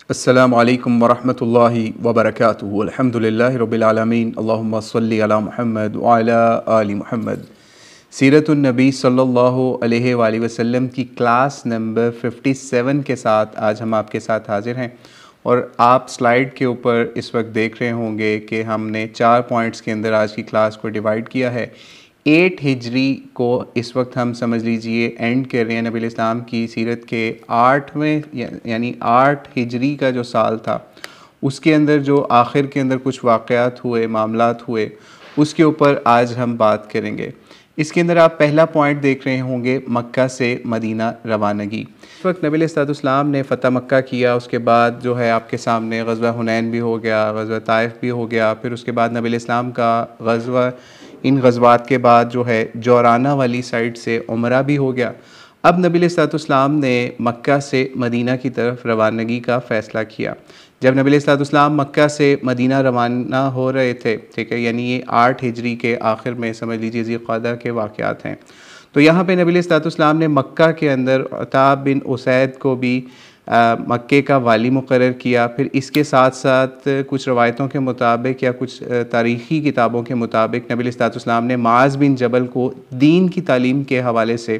अस्सलामु अलैकुम वरहमतुल्लाहि वबरकातुहू। अल्हम्दुलिल्लाहि रब्बिल आलमीन। अल्लाहुम्मा सल्लि अला मुहम्मद व अला आलि मुहम्मद। सीरतुन नबी सल्लल्लाहु अलैहि वसल्लम की क्लास नंबर 57 के साथ आज हम आपके साथ हाजिर हैं। और आप स्लाइड के ऊपर इस वक्त देख रहे होंगे कि हमने 4 पॉइंट्स के अंदर आज की क्लास को डिवाइड किया है। 8 हिजरी को इस वक्त हम समझ लीजिए एंड कर रहे हैं। नबी इस्लाम की सीरत के 8वें यानी 8 हिजरी का जो साल था उसके अंदर जो आखिर के अंदर कुछ वाक़यात हुए, मामलात हुए, उसके ऊपर आज हम बात करेंगे। इसके अंदर आप पहला पॉइंट देख रहे होंगे मक्का से मदीना रवानगी। इस वक्त नबी अलैहिस्सलाम ने फ़तह मक्का किया, उसके बाद जो है आपके सामने ग़ज़वा हुनैन भी हो गया, ग़ज़वा ताइफ़ भी हो गया, फिर उसके बाद नबी अलैहिस्सलाम का ग़ज़वा, इन ग़ज़वात के बाद जो है जौराना वाली साइड से उम्रा भी हो गया। अब नबी अलैहिस्सलाम ने मक्का से मदीना की तरफ रवानगी का फ़ैसला किया। जब नबी अलैहिस्सलाम मक्का से मदीना रवाना हो रहे थे, ठीक है, यानी ये 8 हिजरी के आखिर में समझ लीजिए ज़िलक़अदा के वाक़यात हैं। तो यहाँ पे नबी अलैहिस्सलाम ने मक्का के अंदर अताब बिन उसैद को भी मक्के का वाली मुकर्रर किया। फिर इसके साथ साथ कुछ रवायतों के मुताबिक या कुछ तारीख़ी किताबों के मुताबिक नबी अलैहिस्सलाम ने माज़ बिन जबल को दीन की तालीम के हवाले से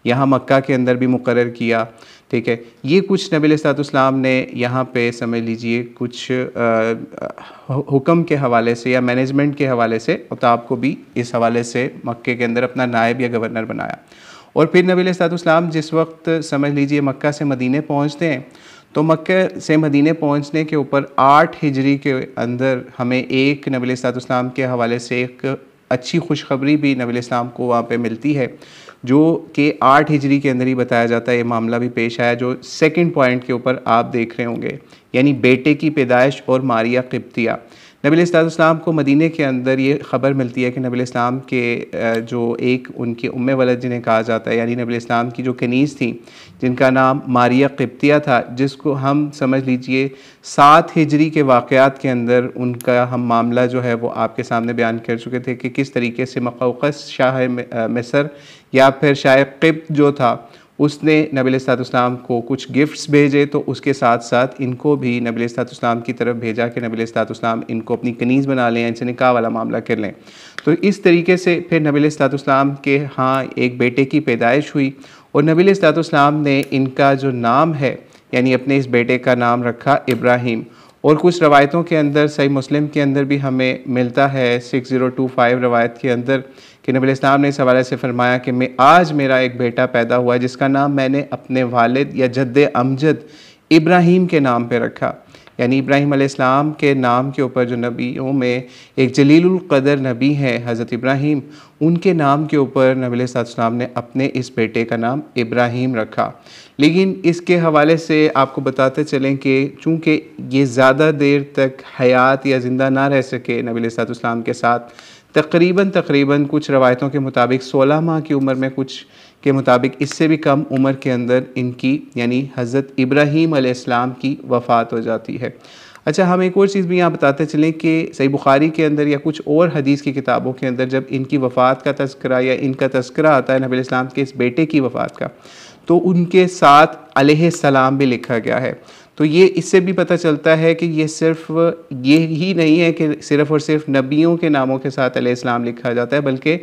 यहाँ मक्का के अंदर भी मुकर्रर किया। ठीक है, ये कुछ नबी अलैहिस्सलाम ने यहाँ पे समझ लीजिए कुछ हुक्म के हवाले से या मैनेजमेंट के हवाले से अताब को भी इस हवाले से मक्के के अंदर अपना नायब या गवर्नर बनाया। और फिर नबी अलैहिस्सलाम जिस वक्त समझ लीजिए मक्का से मदीने पहुँचते हैं, तो मक्का से मदीने पहुँचने के ऊपर 8 हिजरी के अंदर हमें एक नबी अलैहिस्सलाम के हवाले से एक अच्छी खुशखबरी भी नबी अलैहिस्सलाम को वहाँ पे मिलती है, जो कि 8 हिजरी के अंदर ही बताया जाता है। ये मामला भी पेश आया जो सेकंड पॉइंट के ऊपर आप देख रहे होंगे, यानी बेटे की पैदाइश और मारिया क़िब्तिया। नबी अलैहिस्सलाम को मदीने के अंदर ये ख़बर मिलती है कि नबी अलैहिस्सलाम के जो एक उनके उम्मे वलद जिन्हें कहा जाता है, यानी नबी अलैहिस्सलाम की जो कनीज़ थी जिनका नाम मारिया क़िब्तिया था, जिसको हम समझ लीजिए 7 हिजरी के वाक़यात के अंदर उनका हम मामला जो है वो आपके सामने बयान कर चुके थे कि किस तरीके से मक़ौक़स शाह मिस्र या फिर शाह क़िब्त जो था उसने नबी अलैहिस्सलाम को कुछ गिफ्ट्स भेजे, तो उसके साथ साथ इनको भी नबी अलैहिस्सलाम की तरफ भेजा कि नबी अलैहिस्सलाम इनको अपनी कनीज़ बना लें, इनसे निकाह वाला मामला कर लें। तो इस तरीके से फिर नबी अलैहिस्सलाम के यहाँ एक बेटे की पैदाइश हुई और नबी अलैहिस्सलाम ने इनका जो नाम है यानी अपने इस बेटे का नाम रखा इब्राहीम। और कुछ रवायतों के अंदर सही मुस्लिम के अंदर भी हमें मिलता है 6025 रवायत के अंदर कि नबी अलैहिस्सलाम ने इस हवाले से फ़रमाया कि आज मेरा एक बेटा पैदा हुआ है जिसका नाम मैंने अपने वालिद या जद्द अमजद इब्राहीम के नाम पे रखा। यानी इब्राहीम अलैहिस्सलाम के नाम के ऊपर जो नबियों में एक जलीलुल क़दर नबी हैं हज़रत इब्राहीम, उनके नाम के ऊपर नबी अलैहिस्सलाम ने अपने इस बेटे का नाम इब्राहीम रखा। लेकिन इसके हवाले से आपको बताते चलें कि चूँकि ये ज़्यादा देर तक हयात या ज़िंदा ना रह सके नबी अलैहिस्सलाम के साथ, तकरीबन कुछ रवायतों के मुताबिक 16 माह की उम्र में, कुछ के मुताबिक इससे भी कम उम्र के अंदर इनकी यानी हज़रत इब्राहीम अलैहिस्सलाम की वफ़ात हो जाती है। अच्छा, हम एक और चीज़ भी यहाँ बताते चलें कि सही बुखारी के अंदर या कुछ और हदीस की किताबों के अंदर जब इनकी वफ़ात का तज़किरा या इनका तज़किरा आता है नबी अलैहिस्सलाम के इस बेटे की वफ़ात का, तो उनके साथ अलैहिस्सलाम भी लिखा गया है। तो ये इससे भी पता चलता है कि ये सिर्फ़ ये ही नहीं है कि सिर्फ़ और सिर्फ नबियों के नामों के साथ अलैहिस्सलाम लिखा जाता है, बल्कि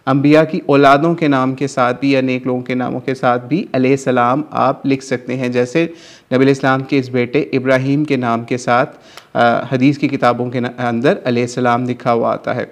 अम्बिया की औलादों के नाम के साथ भी या नेक लोगों के नामों के साथ भी अलैहिस्सलाम आप लिख सकते हैं। जैसे नबी अलैहिस्सलाम के इस बेटे इब्राहीम के नाम के साथ हदीस की किताबों के अंदर अलैहिस्सलाम लिखा हुआ आता है।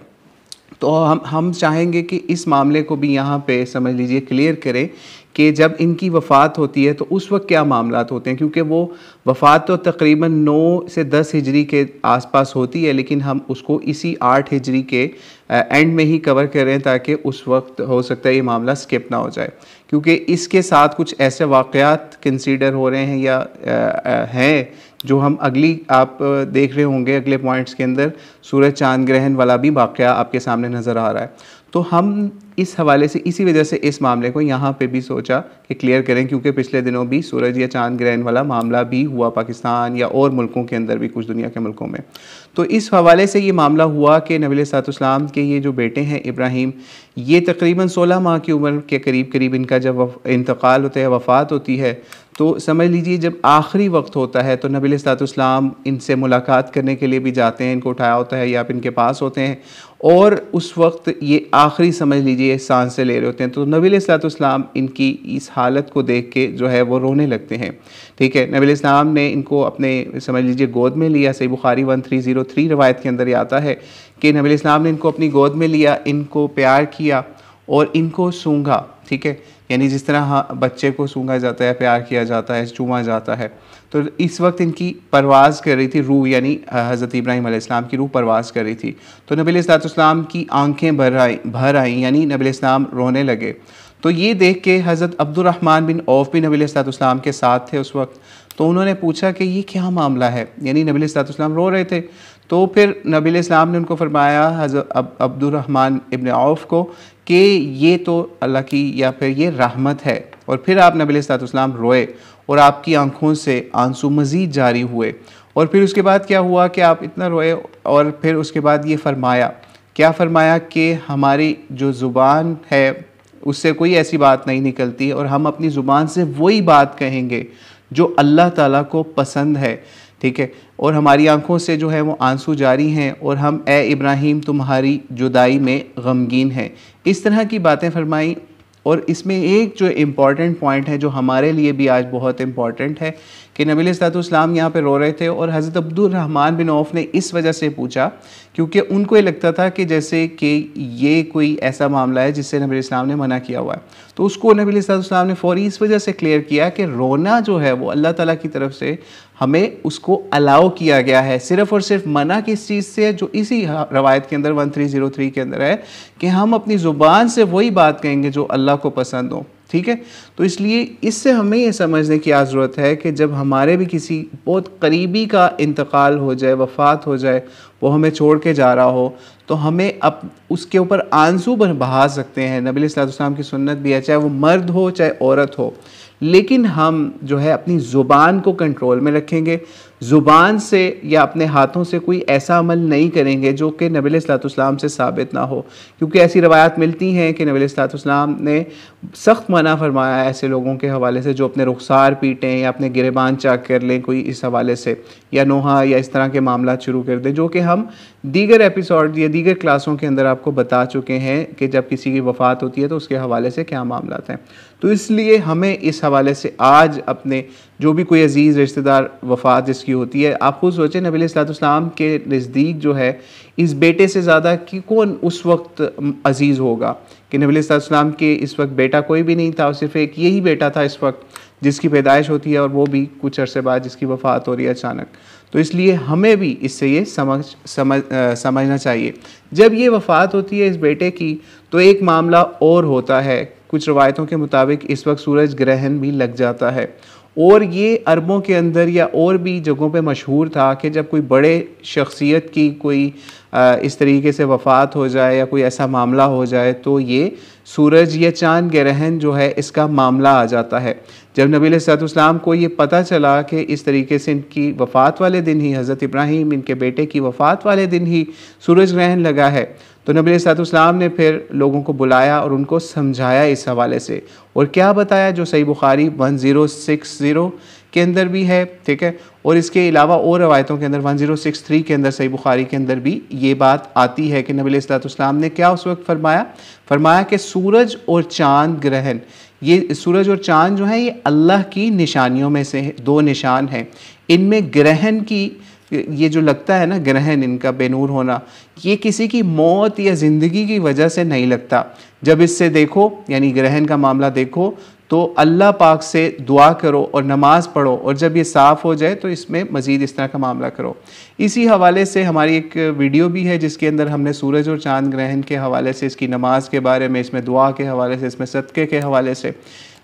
तो हम चाहेंगे कि इस मामले को भी यहाँ पे समझ लीजिए क्लियर करें कि जब इनकी वफ़ात होती है तो उस वक्त क्या मामलात होते हैं, क्योंकि वो वफ़ात तो तकरीबन 9 से 10 हिजरी के आसपास होती है, लेकिन हम उसको इसी 8 हिजरी के एंड में ही कवर कर रहे हैं ताकि उस वक्त हो सकता है ये मामला स्किप ना हो जाए, क्योंकि इसके साथ कुछ ऐसे वाक़यात कंसीडर हो रहे हैं या हैं जो हम अगली आप देख रहे होंगे अगले पॉइंट्स के अंदर सूरज चाँद ग्रहण वाला भी वाक़या आपके सामने नज़र आ रहा है। तो हम इस हवाले से इसी वजह से इस मामले को यहाँ पे भी सोचा कि क्लियर करें, क्योंकि पिछले दिनों भी सूरज या चांद ग्रहण वाला मामला भी हुआ पाकिस्तान या और मुल्कों के अंदर भी, कुछ दुनिया के मुल्कों में। तो इस हवाले से ये मामला हुआ कि नबी अलैहिस्सलाम के ये जो बेटे हैं इब्राहीम, ये तकरीबन 16 माह की उम्र के करीब करीब इनका जब इंतकाल होता है, वफ़ात होती है, तो समझ लीजिए जब आखिरी वक्त होता है तो नबी अलैहिस्सलाम इनसे मुलाकात करने के लिए भी जाते हैं, इनको उठाया होता है या आप इनके पास होते हैं, और उस वक्त ये आखिरी समझ लीजिए सांस से ले रहे होते हैं। तो नबी अलैहिस्सलाम इनकी इस हालत को देख के जो है वो रोने लगते हैं। ठीक है, नबी अलैहिस्सलाम ने इनको अपने समझ लीजिए गोद में लिया। सही बुखारी 1303 रवायत के अंदर ये आता है कि नबी अलैहिस्सलाम ने इनको अपनी गोद में लिया, इनको प्यार किया और इनको सूंघा। ठीक है, यानी जिस तरह बच्चे को सूंघा जाता है, प्यार किया जाता है, चूमा जाता है, तो इस वक्त इनकी परवाज़ कर रही थी रूह, यानी हज़रत इब्राहीम अलैहिस्सलाम की रूह परवाज़ कर रही थी। तो नबी अलैहिस्सलाम की आंखें भर आई, यानी नबी अलैहिस्सलाम रोने लगे। तो ये देख के हज़रत अब्दुर्रहमान बिन औफ भी नबी अलैहिस्सलाम के साथ थे उस वक्त। तो उन्होंने पूछा कि ये क्या मामला है, यानी नबी अलैहिस्सलाम रो रहे थे। तो फिर नबी अलैहिस्सलाम ने उनको फरमाया, हज़रत अब्दुर्रहमान इब्न औफ को, कि ये तो अल्लाह की या फिर ये रहमत है। और फिर आप नबी अलैहिस्सलाम रोए और आपकी आंखों से आंसू मज़ीद जारी हुए। और फिर उसके बाद क्या हुआ कि आप इतना रोए, और फिर उसके बाद ये फरमाया, क्या फरमाया कि हमारी जो ज़ुबान है उससे कोई ऐसी बात नहीं निकलती और हम अपनी ज़ुबान से वही बात कहेंगे जो अल्लाह ताला को पसंद है। ठीक है, और हमारी आंखों से जो है वो आंसू जारी हैं और हम ए इब्राहीम तुम्हारी जुदाई में गमगीन हैं। इस तरह की बातें फरमाई। और इसमें एक जो इम्पॉर्टेंट पॉइंट है जो हमारे लिए भी आज बहुत इम्पॉर्टेंट है कि नबी अलैहिस्सलाम यहाँ पे रो रहे थे और हज़रत अब्दुर्रहमान बिन औफ ने इस वजह से पूछा क्योंकि उनको ये लगता था कि जैसे कि ये कोई ऐसा मामला है जिससे नबी अलैहिस्सलाम ने मना किया हुआ है। तो उसको नबी अलैहिस्सलाम ने फ़ौरी इस वजह से क्लियर किया कि रोना जो है वो अल्लाह ताला की तरफ से हमें उसको अलाउ किया गया है। सिर्फ़ और सिर्फ मना किस चीज़ से है, जो इसी रवायत के अंदर 1303 के अंदर है कि हम अपनी ज़ुबान से वही बात कहेंगे जो अल्लाह को पसंद हो। ठीक है, तो इसलिए इससे हमें ये समझने की आज ज़रूरत है कि जब हमारे भी किसी बहुत करीबी का इंतकाल हो जाए, वफ़ात हो जाए, वो हमें छोड़ के जा रहा हो, तो हमें अब उसके ऊपर आंसू बहा सकते हैं। नबी अलैहिस्सलाम की सुन्नत भी है, चाहे वो मर्द हो चाहे औरत हो, लेकिन हम जो है अपनी ज़ुबान को कंट्रोल में रखेंगे। ज़ुबान से या अपने हाथों से कोई ऐसा अमल नहीं करेंगे जो कि नबी अलैहिस्सलाम से साबित ना हो, क्योंकि ऐसी रवायात मिलती हैं कि नबी अलैहिस्सलाम ने सख्त मना फरमाया ऐसे लोगों के हवाले से जो अपने रुखसार पीटें या अपने गिरेबान चाक कर लें कोई इस हवाले से, या नोहा या इस तरह के मामला शुरू कर दें, जो कि हम दीगर एपिसोड या दीगर क्लासों के अंदर आपको बता चुके हैं कि जब किसी की वफ़ात होती है तो उसके हवाले से क्या मामला हैं। तो इसलिए हमें इस हवाले से आज अपने जो भी कोई अजीज़ रिश्तेदार वफ़ात जिसकी होती है, आप खुद सोचें नबी अलैहिस्सलाम के नज़दीक जो है इस बेटे से ज़्यादा कि कौन उस वक्त अजीज़ होगा, कि नबी अलैहिस्सलाम के इस वक्त बेटा कोई भी नहीं था, सिर्फ एक यही बेटा था इस वक्त जिसकी पैदाइश होती है और वो भी कुछ अरसे बाद जिसकी वफ़ात हो रही है अचानक। तो इसलिए हमें भी इससे ये समझना चाहिए। जब ये वफ़ात होती है इस बेटे की तो एक मामला और होता है। कुछ रवायतों के मुताबिक इस वक्त सूरज ग्रहण भी लग जाता है, और ये अरबों के अंदर या और भी जगहों पे मशहूर था कि जब कोई बड़े शख्सियत की कोई इस तरीके से वफ़ात हो जाए या कोई ऐसा मामला हो जाए तो ये सूरज या चांद ग्रहण जो है इसका मामला आ जाता है। जब नबी अलैहिस्सलाम को ये पता चला कि इस तरीके से इनकी वफ़ात वाले दिन ही, हज़रत इब्राहीम इनके बेटे की वफ़ात वाले दिन ही सूरज ग्रहण लगा है, तो नबी अलैहिस्सलाम ने फिर लोगों को बुलाया और उनको समझाया इस हवाले से, और क्या बताया जो सही बुखारी 1060 के अंदर भी है। ठीक है, और इसके अलावा और रवायतों के अंदर 1063 के अंदर सही बुखारी के अंदर भी ये बात आती है कि नबी अलैहिस्सलाम ने क्या उस वक्त फरमाया कि सूरज और चाँद ग्रहण, ये सूरज और चाँद जो है ये अल्लाह की निशानियों में से दो निशान हैं। इनमें ग्रहण की ये जो लगता है ना ग्रहण, इनका बेनूर होना, ये किसी की मौत या ज़िंदगी की वजह से नहीं लगता। जब इससे देखो यानी ग्रहण का मामला देखो तो अल्लाह पाक से दुआ करो और नमाज़ पढ़ो, और जब ये साफ़ हो जाए तो इसमें मज़ीद इस तरह का मामला करो। इसी हवाले से हमारी एक वीडियो भी है जिसके अंदर हमने सूरज और चाँद ग्रहण के हवाले से, इसकी नमाज के बारे में, इसमें दुआ के हवाले से, इसमें सदक़े के हवाले से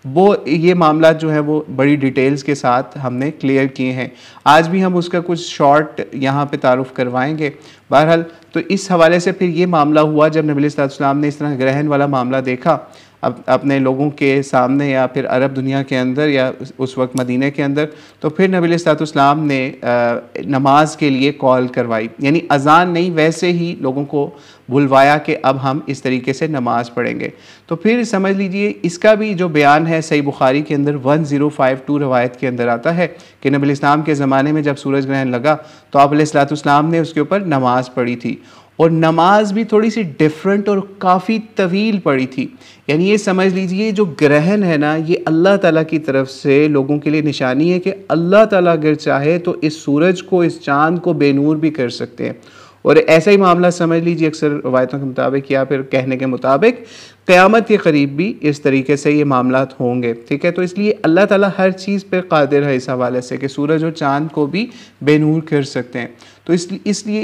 वो ये मामला जो है वो बड़ी डिटेल्स के साथ हमने क्लियर किए हैं। आज भी हम उसका कुछ शॉर्ट यहाँ पे तारुफ करवाएंगे। बहरहाल तो इस हवाले से फिर ये मामला हुआ जब नबी सल्लल्लाहु अलैहि वसल्लम ने इस तरह ग्रहण वाला मामला देखा अपने लोगों के सामने या फिर अरब दुनिया के अंदर या उस वक्त मदीने के अंदर, तो फिर नबी सल्लल्लाहु अलैहि वसल्लम ने नमाज के लिए कॉल करवाई, यानी अजान नहीं वैसे ही लोगों को बुलवाया कि अब हम इस तरीके से नमाज पढ़ेंगे। तो फिर समझ लीजिए इसका भी जो बयान है सही बुखारी के अंदर 1052 रवायत के अंदर आता है कि नबी इस्लाम के ज़माने में जब सूरज ग्रहण लगा तो आप अलैहिस्सलातु वस्सलाम ने उसके ऊपर नमाज पढ़ी थी, और नमाज भी थोड़ी सी डिफरेंट और काफ़ी तवील पड़ी थी। यानी ये समझ लीजिए जो ग्रहण है ना, ये अल्लाह ताला की तरफ से लोगों के लिए निशानी है कि अल्लाह ताला अगर चाहे तो इस सूरज को, इस चाँद को बेनूर भी कर सकते हैं। और ऐसा ही मामला समझ लीजिए अक्सर रवायतों के मुताबिक या फिर कहने के मुताबिक क़यामत के करीब भी इस तरीके से ये मामलात होंगे। ठीक है, तो इसलिए अल्लाह ताला हर चीज़ पे कादिर है इस हवाले से कि सूरज और चाँद को भी बेनूर कर सकते हैं। तो इसलिए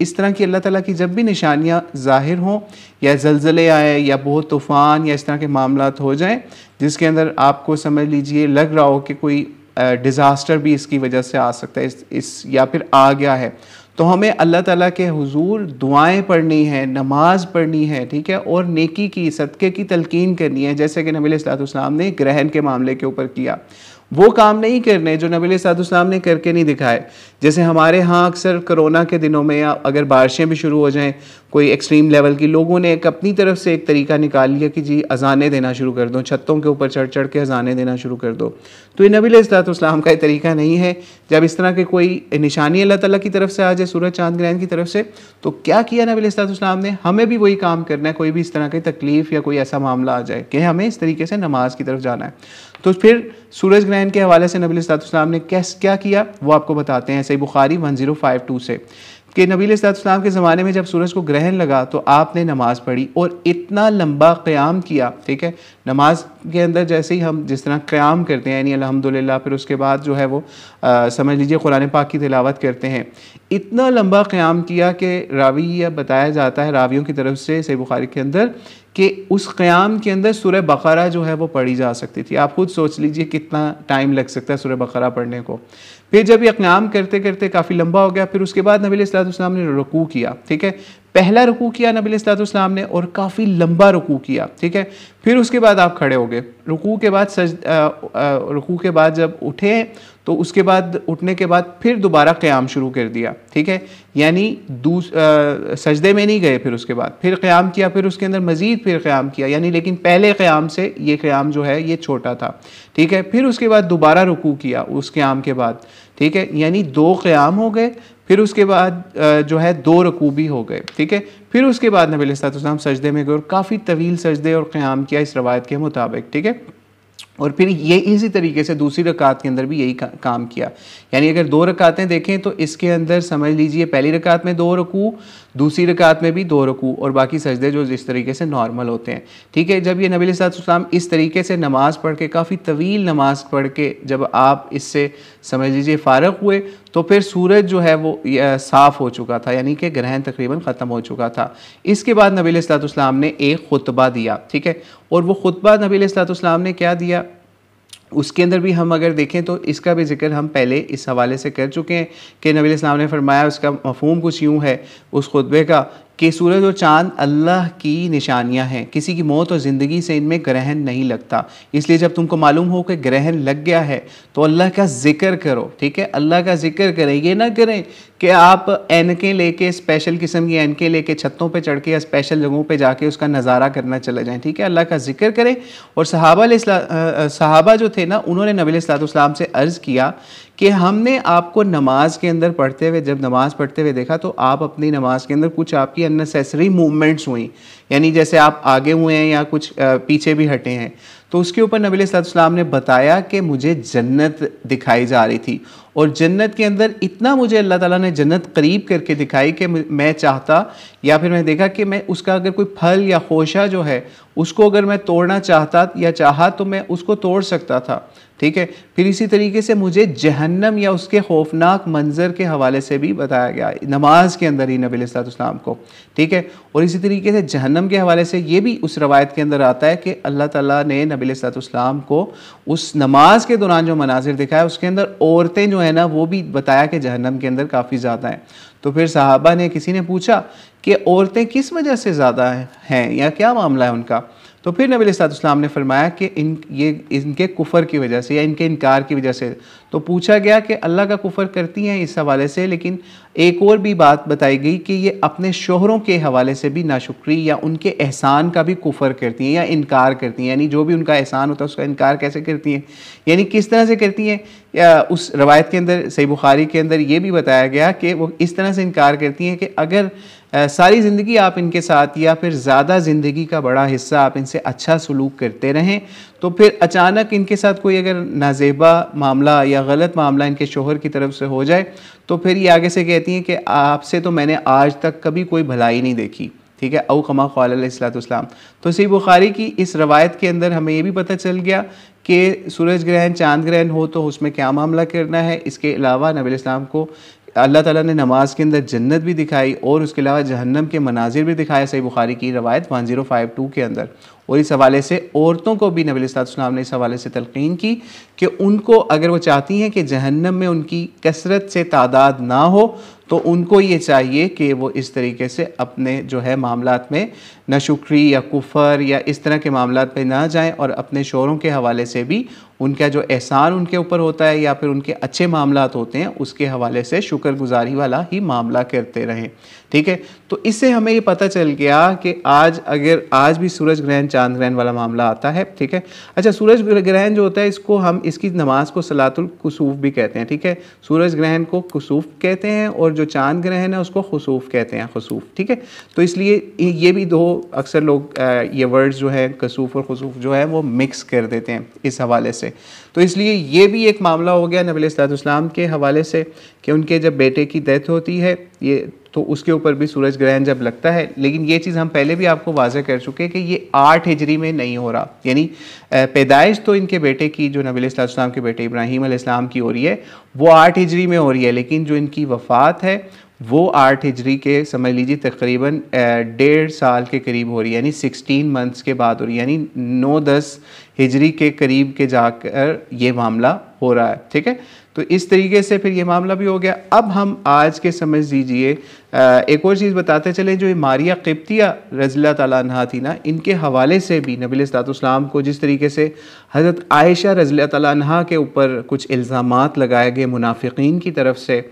इस तरह की अल्लाह ताला की जब भी निशानियाँ ज़ाहिर हों या ज़लज़ले आए या बहुत तूफ़ान या इस तरह के मामलात हो जाएँ जिसके अंदर आपको समझ लीजिए लग रहा हो कि कोई डिज़ास्टर भी इसकी वजह से आ सकता है इस या फिर आ गया है, तो हमें अल्लाह ताला के हुजूर दुआएं पढ़नी है, नमाज पढ़नी है, ठीक है, और नेकी की सदक़े की तलकीन करनी है, जैसे कि नबी सल्लल्लाहु अलैहि वसल्लम ने ग्रहण के मामले के ऊपर किया। वो काम नहीं करने जो नबी सल्लल्लाहु अलैहि वसल्लम ने करके नहीं दिखाए। जैसे हमारे यहाँ अक्सर कोरोना के दिनों में या अगर बारिशें भी शुरू हो जाएं कोई एक्सट्रीम लेवल की, लोगों ने एक अपनी तरफ से एक तरीका निकाल लिया कि जी अजानें देना शुरू कर दो, छतों के ऊपर चढ़ चढ़ के अजानें देना शुरू कर दो। तो ये नबी सल्लल्लाहु अलैहि वसल्लम का तरीका नहीं है। जब इस तरह के कोई निशानी अल्लाह ताला की तरफ से आ जाए, सूरज चाँद ग्रहण की तरफ से, तो क्या किया नबी सल्लल्लाहु अलैहि वसल्लम ने, हमें भी वही काम करना है। कोई भी इस तरह की तकलीफ़ या कोई ऐसा मामला आ जाए कि हमें इस तरीके से नमाज की तरफ जाना है, तो फिर सूरज ग्रहण के हवाले से नबी सल्लल्लाहु अलैहि वसल्लम ने क्या किया वो आपको बताते हैं। सही बुखारी 1052 से कि नबी सल्लल्लाहु अलैहि वसल्लम के ज़माने में जब सूरज को ग्रहण लगा तो आपने नमाज़ पढ़ी और इतना लंबा क़याम किया। ठीक है, नमाज के अंदर जैसे ही हम जिस तरह क़याम करते हैं यानी अल्हम्दुलिल्लाह, फिर उसके बाद जो है वो समझ लीजिए कुरान पाक की तिलावत करते हैं, इतना लंबा क़याम किया कि रावी या बताया जाता है रावियों की तरफ से सही बुखारी के अंदर कि उस क़याम के अंदर सूरह बक़रा जो है वो पढ़ी जा सकती थी। आप खुद सोच लीजिए कितना टाइम लग सकता है सूरह बक़रा पढ़ने को। फिर जब ये क़याम करते करते काफ़ी लंबा हो गया, फिर उसके बाद नबी सल्लल्लाहु अलैहि वसल्लम ने रुकू किया। ठीक है, पहला रुकू किया नबी सल्लल्लाहु अलैहि वसल्लम ने और काफ़ी लंबा रुकू किया। ठीक है, फिर उसके बाद आप खड़े हो गए, रुकू के बाद रुकू के बाद जब उठे तो उसके बाद उठने के बाद फिर दोबारा क़याम शुरू कर दिया। ठीक है, यानी सजदे में नहीं गए, फिर उसके बाद फिर क़याम किया, फिर उसके अंदर मज़ीद फिर क़याम किया, यानी लेकिन पहले क़याम से ये क़याम जो है ये छोटा था। ठीक है, फिर उसके बाद दोबारा रुकू किया उस क़याम के बाद। ठीक है, यानी 2 क़याम हो गए, फिर उसके बाद जो है 2 रुकू भी हो गए। ठीक है, फिर उसके बाद नबी सल्लल्लाहु अलैहि वसल्लम सजदे में गए और काफ़ी तवील सजदे और क़याम किया इस रवायत के मुताबिक। ठीक है, और फिर ये इसी तरीके से दूसरी रकात के अंदर भी यही काम किया। यानी अगर 2 रकातें देखें तो इसके अंदर समझ लीजिए पहली रकात में 2 रुकू, दूसरी रकात में भी 2 रुकू और बाकी सजदे जो जिस तरीके से नॉर्मल होते हैं। ठीक है, जब ये नबी सल्लल्लाहु अलैहि वसल्लम इस तरीके से नमाज़ पढ़ के काफ़ी तवील नमाज पढ़ के जब आप इससे समझ लीजिए फ़ारग हुए तो फिर सूरज जो है वो साफ़ हो चुका था, यानी कि ग्रहण तकरीबन ख़त्म हो चुका था। इसके बाद नबी सल्लल्लाहु अलैहि वसल्लम ने एक खुतबा दिया। ठीक है, और वो खुतबा नबी सल्लल्लाहु अलैहि वसल्लम ने क्या दिया उसके अंदर भी हम अगर देखें तो इसका भी जिक्र हम पहले इस हवाले से कर चुके हैं कि नबी अलैहि ने फरमाया, उसका मफ़हूम कुछ यूँ है उस खुतबे का कि सूरज और चाँद अल्लाह की निशानियां हैं, किसी की मौत और ज़िंदगी से इनमें ग्रहण नहीं लगता। इसलिए जब तुमको मालूम हो कि ग्रहण लग गया है तो अल्लाह का ज़िक्र करो। ठीक है, अल्लाह का ज़िक्र करें, ये ना करें कि आप ऐनकें लेके स्पेशल किस्म की ऐनकें लेके छतों पे चढ़ के या स्पेशल जगहों पे जाके उसका नज़ारा करना चले जाएं। ठीक है, अल्लाह का ज़िक्र करें। और सहाबा जो थे ना, उन्होंने नबी सल्लल्लाहु अलैहि वसल्लम से अर्ज़ किया कि हमने आपको नमाज के अंदर पढ़ते हुए, जब नमाज पढ़ते हुए देखा तो आप अपनी नमाज के अंदर कुछ आपकी अननेसेसरी मूवमेंट्स हुई, यानी जैसे आप आगे हुए हैं या कुछ पीछे भी हटे हैं। तो उसके ऊपर नबी सल्लल्लाहु अलैहि वसल्लम ने बताया कि मुझे जन्नत दिखाई जा रही थी और जन्नत के अंदर इतना मुझे अल्लाह ताला ने जन्नत करीब करके दिखाई कि मैं चाहता या फिर मैं देखा कि मैं उसका अगर कोई फल या खोशा जो है उसको अगर मैं तोड़ना चाहता या चाहा तो मैं उसको तोड़ सकता था। ठीक है, फिर इसी तरीके से मुझे जहन्नम या उसके खौफनाक मंजर के हवाले से भी बताया गया नमाज के अंदर ही नबी अलैहिस्सलाम को। ठीक है, और इसी तरीके से जहन्नम के हवाले से ये भी उस रवायत के अंदर आता है कि अल्लाह ताला ने नबी अलैहिस्सलाम को उस नमाज के दौरान जो मनाजिर दिखाया उसके अंदर औरतें जो है ना वो भी बताया कि जहन्नम के अंदर काफ़ी ज़्यादा हैं। तो फिर सहाबा ने किसी ने पूछा कि औरतें किस वजह से ज़्यादा हैं या क्या मामला है उनका। तो फिर नबी अलैहिस्सलाम ने फरमाया कि इनके कुफ़र की वजह से या इनके इनकार की वजह से। तो पूछा गया कि अल्लाह का कुफ़र करती हैं इस हवाले से, लेकिन एक और भी बात बताई गई कि ये अपने शोहरों के हवाले से भी नाशुक्री या उनके एहसान का भी कुफ़र करती हैं या इनकार करती हैं, यानी जो भी उनका एहसान होता है उसका इनकार कैसे करती हैं, यानी किस तरह से करती हैं। या उस रवायत के अंदर सही बुखारी के अंदर ये भी बताया गया कि वो इस तरह से इनकार करती हैं कि अगर सारी ज़िंदगी आप इनके साथ या फिर ज़्यादा ज़िंदगी का बड़ा हिस्सा आप इनसे अच्छा सलूक करते रहें तो फिर अचानक इनके साथ कोई अगर नाजेबा मामला या गलत मामला इनके शोहर की तरफ से हो जाए तो फिर ये आगे से कहती हैं कि आपसे तो मैंने आज तक कभी कोई भलाई नहीं देखी। ठीक है, औ कमा क़ाल अलैहिस्सलाम। तो सही बुखारी की इस रवायत के अंदर हमें ये भी पता चल गया कि सूरज ग्रहण चांद ग्रहण हो तो उसमें क्या मामला करना है। इसके अलावा नबी अलैहिस्सलाम को अल्लाह ताला ने नमाज के अंदर जन्नत भी दिखाई और उसके अलावा जहन्नम के मनाजिर भी दिखाए सही बुखारी की रवायत 1052 के अंदर। और इस हवाले से औरतों को भी नबी अलैहिस्सलाम ने इस हवाले से तलकीन की कि उनको अगर वो चाहती हैं कि जहन्नम में उनकी कसरत से तादाद ना हो तो उनको ये चाहिए कि वो इस तरीके से अपने जो है मामलात में नाशुक्री या कुफ़र या इस तरह के मामलात पे ना जाएं और अपने शोरों के हवाले से भी उनका जो एहसान उनके ऊपर होता है या फिर उनके अच्छे मामलात होते हैं उसके हवाले से शुक्रगुजारी वाला ही मामला करते रहें। ठीक है, तो इससे हमें ये पता चल गया कि आज भी सूरज ग्रहण चांद ग्रहण वाला मामला आता है। ठीक है, अच्छा सूरज ग्रहण जो होता है इसको हम इसकी नमाज को सलातुल कुसूफ भी कहते हैं। ठीक है, सूरज ग्रहण को कुसूफ कहते हैं और जो चांद ग्रहण है उसको खुसूफ कहते हैं, खुसूफ। ठीक है, तो इसलिए ये भी दो अक्सर लोग ये वर्ड्स जो है कसूफ और खुसूफ जो है वो मिक्स कर देते हैं इस हवाले से। तो इसलिए ये भी एक मामला हो गया नबी अलैहिस्सलाम के हवाले से कि उनके जब बेटे की डेथ होती है ये तो उसके ऊपर भी सूरज ग्रहण जब लगता है। लेकिन ये चीज़ हम पहले भी आपको वाज़ह कर चुके हैं कि ये 8 हिजरी में नहीं हो रहा, यानी पैदाइश तो इनके बेटे की जो नबी अलैहिस्सलाम के बेटे इब्राहीम अलैहिस्सलाम की हो रही है वो 8 हिजरी में हो रही है, लेकिन जो इनकी वफ़ात है वो 8 हिजरी के समझ लीजिए तकरीबन 1.5 साल के करीब हो रही है, यानी 16 मंथ्स के बाद हो रही है, यानी 9-10 हिजरी के करीब के जाकर ये मामला हो रहा है। ठीक है, तो इस तरीके से फिर ये मामला भी हो गया। अब हम आज के समझ लीजिए एक और चीज़ बताते चले, जो मारिया क़िब्तिया रज़ियल्लाहु ताला अन्हा थी ना, इनके हवाले से भी नबी अलैहिस्सलाम को जिस तरीके से हज़रत आयशा रज़ियल्लाहु ताला अन्हा के ऊपर कुछ इल्ज़ामात लगाए गए मुनाफिकीन की तरफ से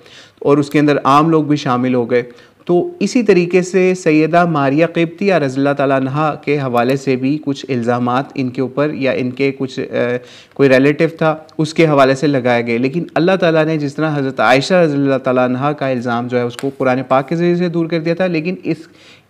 और उसके अंदर आम लोग भी शामिल हो गए, तो इसी तरीके से सैयदा मारिया क़िब्तिया रज़ियल्लाहु ताला अन्हा के हवाले से भी कुछ इल्ज़ामात इनके ऊपर या इनके कुछ कोई रिलेटिव था उसके हवाले से लगाए गए। लेकिन अल्लाह ताला ने जिस तरह हज़रत आयशा रज़ियल्लाहु ताला अन्हा का इल्ज़ाम जो है उसको कुरान पाक के ज़रिए से दूर कर दिया था, लेकिन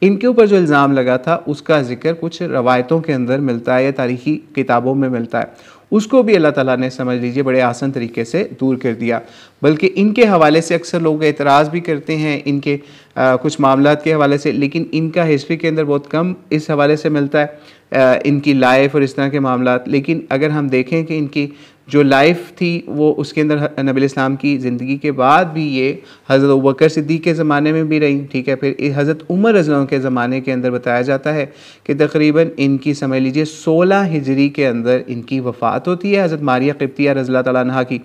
इनके ऊपर जो इल्ज़ाम लगा था उसका ज़िक्र कुछ रवायतों के अंदर मिलता है या तारीख़ी किताबों में मिलता है, उसको भी अल्लाह ताला ने समझ लीजिए बड़े आसान तरीके से दूर कर दिया। बल्कि इनके हवाले से अक्सर लोग एतराज़ भी करते हैं इनके कुछ मामलात के हवाले से, लेकिन इनका हिस्ट्री के अंदर बहुत कम इस हवाले से मिलता है इनकी लाइफ और इस तरह के मामलात। लेकिन अगर हम देखें कि इनकी जो लाइफ थी वो उसके अंदर नबी अलैहिस्सलाम की ज़िंदगी के बाद भी ये हज़रत अबू बकर सिद्दीक़ के ज़माने में भी रही। ठीक है, फिर हज़रत उमर रज़ियल्लाहु के ज़माने के अंदर बताया जाता है कि तकरीबन इनकी समझ लीजिए 16 हिजरी के अंदर इनकी वफ़ात होती है हज़रत मारिया क़िब्तिया रज़ियल्लाहु ताला अन्हा की,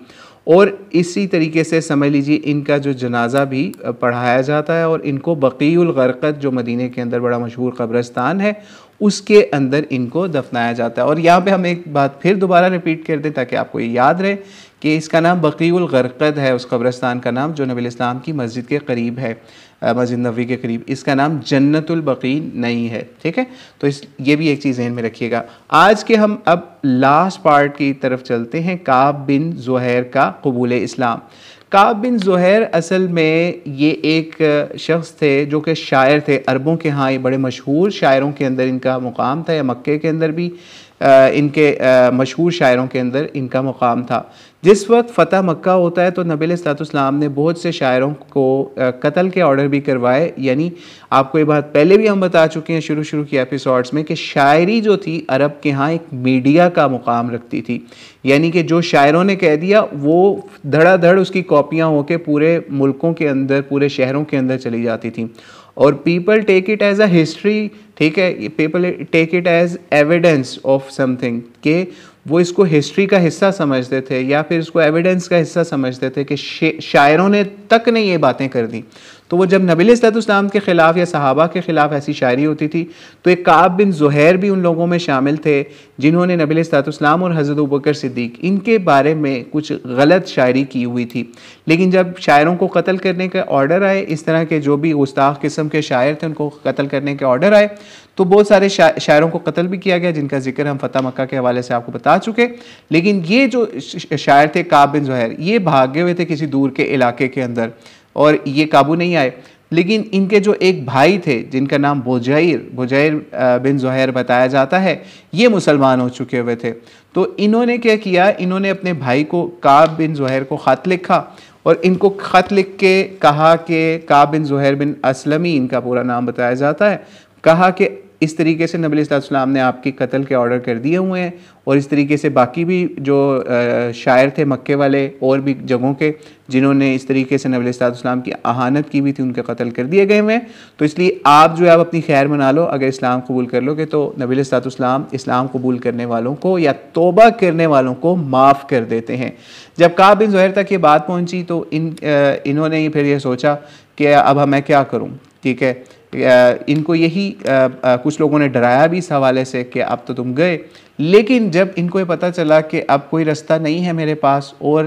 और इसी तरीके से समझ लीजिए इनका जो जनाजा भी पढ़ाया जाता है और इनको बक़ीउल ग़रक़द जो मदीने के अंदर बड़ा मशहूर कब्रिस्तान है उसके अंदर इनको दफनाया जाता है। और यहाँ पे हम एक बात फिर दोबारा रिपीट कर दें ताकि आपको ये याद रहे कि इसका नाम बक़ीउल ग़रक़द है, उस कब्रिस्तान का नाम जो नबी अलैहिस्सलाम की मस्जिद के करीब है, मस्जिद नबवी के करीब। इसका नाम जन्नतुल बक़ी नहीं है। ठीक है, तो ये भी एक चीज़ ज़हन में रखिएगा। आज के हम अब लास्ट पार्ट की तरफ चलते हैं, काब बिन ज़ुहैर का क़बूल इस्लाम। काब बिन ज़ुहैर असल में ये एक शख्स थे जो कि शायर थे, अरबों के यहाँ ये बड़े मशहूर शायरों के अंदर इनका मुकाम था, या मक्के के अंदर भी इनके मशहूर शायरों के अंदर इनका मुकाम था। जिस वक्त फ़तह मक्का होता है तो नबी अलैहिस्सलाम ने बहुत से शायरों को कत्ल के ऑर्डर भी करवाए। यानी आपको ये बात पहले भी हम बता चुके हैं शुरू की एपिसोड्स में कि शायरी जो थी अरब के यहाँ एक मीडिया का मुकाम रखती थी। यानी कि जो शायरों ने कह दिया वो धड़ाधड़ उसकी कॉपियाँ होकर पूरे मुल्कों के अंदर, पूरे शहरों के अंदर चली जाती थी। और people take it as a history, ठीक है, people take it as evidence of something, के वो इसको हिस्ट्री का हिस्सा समझते थे या फिर इसको एविडेंस का हिस्सा समझते थे कि शायरों ने तक ने ये बातें कर दी। तो वो जब नबी अलैहिस्सलाम के ख़िलाफ़ या सहाबा के ख़िलाफ़ ऐसी शायरी होती थी तो एक काब बिन ज़ुहैर भी उन लोगों में शामिल थे जिन्होंने नबी अलैहिस्सलाम और हज़रत अबू बकर सिद्दीक़ इनके बारे में कुछ गलत शायरी की हुई थी। लेकिन जब शायरों को कत्ल करने के ऑर्डर आए, इस तरह के जो भी गुस्ताख किस्म के शायर थे उनको कत्ल करने के ऑर्डर आए, तो बहुत सारे शायरों को कत्ल भी किया गया जिनका जिक्र हम फ़तह मक्का के हवाले से आपको बता चुके। लेकिन ये जो शायर थे काब बिन ज़ुहैर, ये भागे हुए थे किसी दूर के इलाके के अंदर और ये काबू नहीं आए। लेकिन इनके जो एक भाई थे जिनका नाम बुजैर बिन ज़ुहैर बताया जाता है, ये मुसलमान हो चुके हुए थे। तो इन्होंने क्या किया, इन्होंने अपने भाई को काब बिन ज़ुहैर को ख़त लिखा और इनको ख़त लिख के कहा कि काब बिन ज़ुहैर बिन असलमी इनका पूरा नाम बताया जाता है, कहा कि इस तरीके से नबी अलैहिस्सलाम ने आपकी कत्ल के ऑर्डर कर दिए हुए हैं और इस तरीके से बाकी भी जो शायर थे मक्के वाले और भी जगहों के जिन्होंने इस तरीके से नबी अलैहिस्सलाम की अहानत की हुई थी उनके कत्ल कर दिए गए हुए हैं। तो इसलिए आप जो है आप अपनी खैर मना लो, अगर इस्लाम कबूल कर लोगे तो नबी अलैहिस्सलाम इस्लाम कबूल करने वालों को या तौबा करने वालों को माफ़ कर देते हैं। जब काब बिन ज़ुहैर तक ये बात पहुँची तो इन्होंने फिर ये सोचा कि अब मैं क्या करूँ, ठीक है। इनको यही कुछ लोगों ने डराया भी इस हवाले से कि अब तो तुम गए। लेकिन जब इनको ये पता चला कि अब कोई रास्ता नहीं है मेरे पास और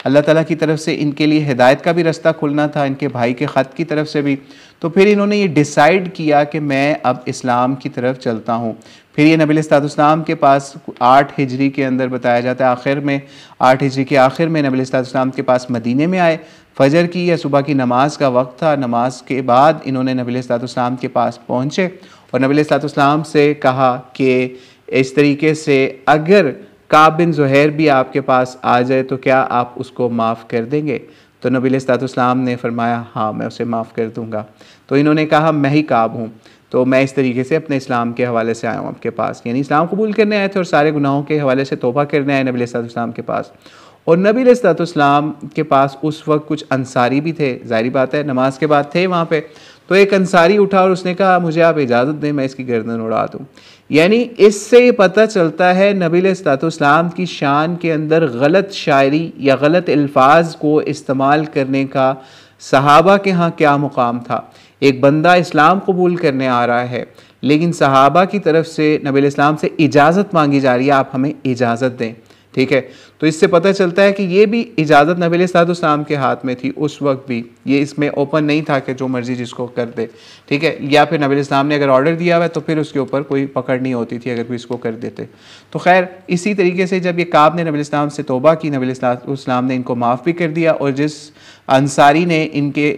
अल्लाह ताला की तरफ से इनके लिए हिदायत का भी रास्ता खुलना था, इनके भाई के ख़त की तरफ से भी, तो फिर इन्होंने ये डिसाइड किया कि मैं अब इस्लाम की तरफ चलता हूँ। फिर ये नबी अलैहिस्सलाम के पास 8 हिजरी के अंदर बताया जाता है, आखिर में 8 हिजरी के आखिर में नबी अलैहिस्सलाम के पास मदीने में आए। फजर की या सुबह की नमाज का वक्त था, नमाज के बाद इन्होंने नबी अलैहिस्सलाम के पास पहुँचे और नबी अलैहिस्सलाम से कहा कि इस तरीके से अगर काब बिन ज़ुहैर भी आपके पास आ जाए तो क्या आप उसको माफ़ कर देंगे? तो नबी अलैहिस्सलाम ने फरमाया हाँ मैं उसे माफ़ कर दूँगा। तो इन्होंने कहा मैं ही काब हूँ, तो मैं इस तरीके से अपने इस्लाम के हवाले से आया हूँ आपके पास, यानी इस्लाम कबूल करने आए थे और सारे गुनाहों के हवाले से तौबा करने आए नबी अलैहिस्सलाम के पास। और नबी अलैहिस्सलाम के पास उस वक्त कुछ अंसारी भी थे, ज़ाहिर बात है नमाज के बाद थे वहाँ पे। तो एक अंसारी उठा और उसने कहा मुझे आप इजाज़त दें मैं इसकी गर्दन उड़ा दूँ। यानी इससे पता चलता है नबी अलैहिस्सलाम की शान के अंदर गलत शायरी या गलत अल्फाज को इस्तेमाल करने का सहाबा के यहाँ क्या मुकाम था। एक बंदा इस्लाम कबूल करने आ रहा है लेकिन सहाबा की तरफ से नबी अलैहिस्सलाम से इजाज़त मांगी जा रही है, आप हमें इजाज़त दें, ठीक है। तो इससे पता चलता है कि ये भी इजाज़त नबी अलैहिस्सलाम के हाथ में थी उस वक्त भी, ये इसमें ओपन नहीं था कि जो मर्ज़ी जिसको कर दे, ठीक है। या फिर नबी अलैहिस्सलाम ने अगर ऑर्डर दिया हुआ है तो फिर उसके ऊपर कोई पकड़ नहीं होती थी अगर कोई इसको कर देते। तो खैर इसी तरीके से जब ये काब ने नबी अलैहिस्सलाम से तौबा की, नबी अलैहिस्सलाम ने इनको माफ़ भी कर दिया और जिस अंसारी ने इनके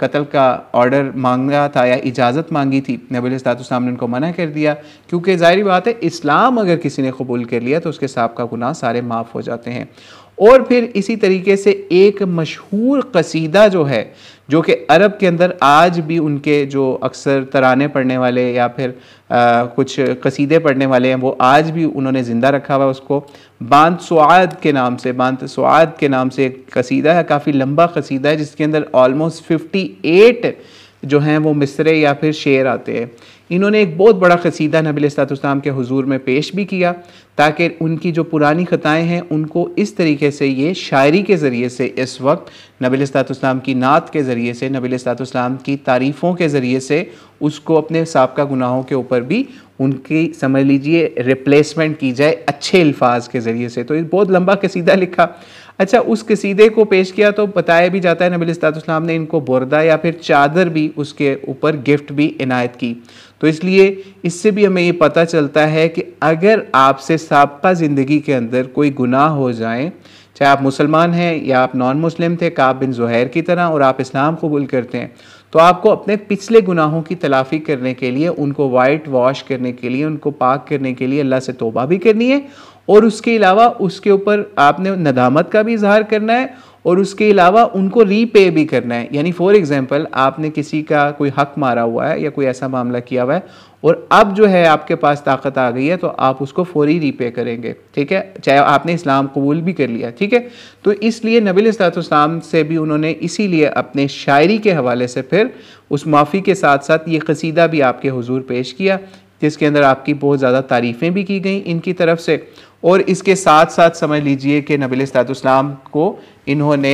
कत्ल का ऑर्डर मांगा था या इजाज़त मांगी थी नबी अलैहिस्सलाम ने उनको मना कर दिया, क्योंकि ज़ाहिर बात है इस्लाम अगर किसी ने कबूल कर लिया तो उसके साहब का गुनाह सारे माफ़ हो जाते हैं। और फिर इसी तरीके से एक मशहूर कसीदा जो है जो कि अरब के अंदर आज भी उनके जो अक्सर तराने पढ़ने वाले या फिर कुछ कसीदे पढ़ने वाले हैं वो आज भी उन्होंने ज़िंदा रखा हुआ है, उसको बांत सुआद के नाम से, बांत सुआद के नाम से एक कसीदा है, काफ़ी लंबा कसीदा है जिसके अंदर ऑलमोस्ट 58 जो हैं वो मिसरे या फिर शेर आते हैं। इन्होंने एक बहुत बड़ा कसीदा नबी अलैहिस्सलाम के हुजूर में पेश भी किया ताकि उनकी जो पुरानी ख़ताएँ हैं उनको इस तरीके से ये शायरी के ज़रिए से इस वक्त नबी अलैहिस्सलाम की नात के ज़रिए से, नबी अलैहिस्सलाम की तारीफ़ों के ज़रिए से उसको अपने साबिक़ा गुनाहों के ऊपर भी उनकी समझ लीजिए रिप्लेसमेंट की जाए अच्छे अल्फाज के ज़रिए से। तो ये बहुत लंबा कसीदा लिखा। अच्छा, उस कसीदे को पेश किया तो बताया भी जाता है नबी अलैहिस्सलाम ने इनको बुर्दा या फिर चादर भी उसके ऊपर गिफ्ट भी इनायत की। तो इसलिए इससे भी हमें ये पता चलता है कि अगर आपसे साबिक़ा ज़िंदगी के अंदर कोई गुनाह हो जाए, चाहे आप मुसलमान हैं या आप नॉन मुस्लिम थे काब बिन ज़ुहैर की तरह और आप इस्लाम कबूल करते हैं, तो आपको अपने पिछले गुनाहों की तलाफ़ी करने के लिए, उनको वाइट वॉश करने के लिए, उनको पाक करने के लिए अल्लाह से तौबा भी करनी है, और उसके अलावा उसके ऊपर आपने नदामत का भी इजहार करना है, और उसके अलावा उनको रीपे भी करना है। यानी फॉर एग्जांपल आपने किसी का कोई हक मारा हुआ है या कोई ऐसा मामला किया हुआ है, और अब जो है आपके पास ताकत आ गई है, तो आप उसको फौरी रीपे करेंगे, ठीक है, चाहे आपने इस्लाम कबूल भी कर लिया, ठीक है। तो इसलिए नबी अलैहिस्सलाम से भी उन्होंने इसीलिए अपने शायरी के हवाले से फिर उस माफ़ी के साथ साथ ये कसीदा भी आपके हुजूर पेश किया, जिसके अंदर आपकी बहुत ज़्यादा तारीफ़ें भी की गई इनकी तरफ से। और इसके साथ साथ समझ लीजिए कि नबी अलैहिस्सलाम को इन्होंने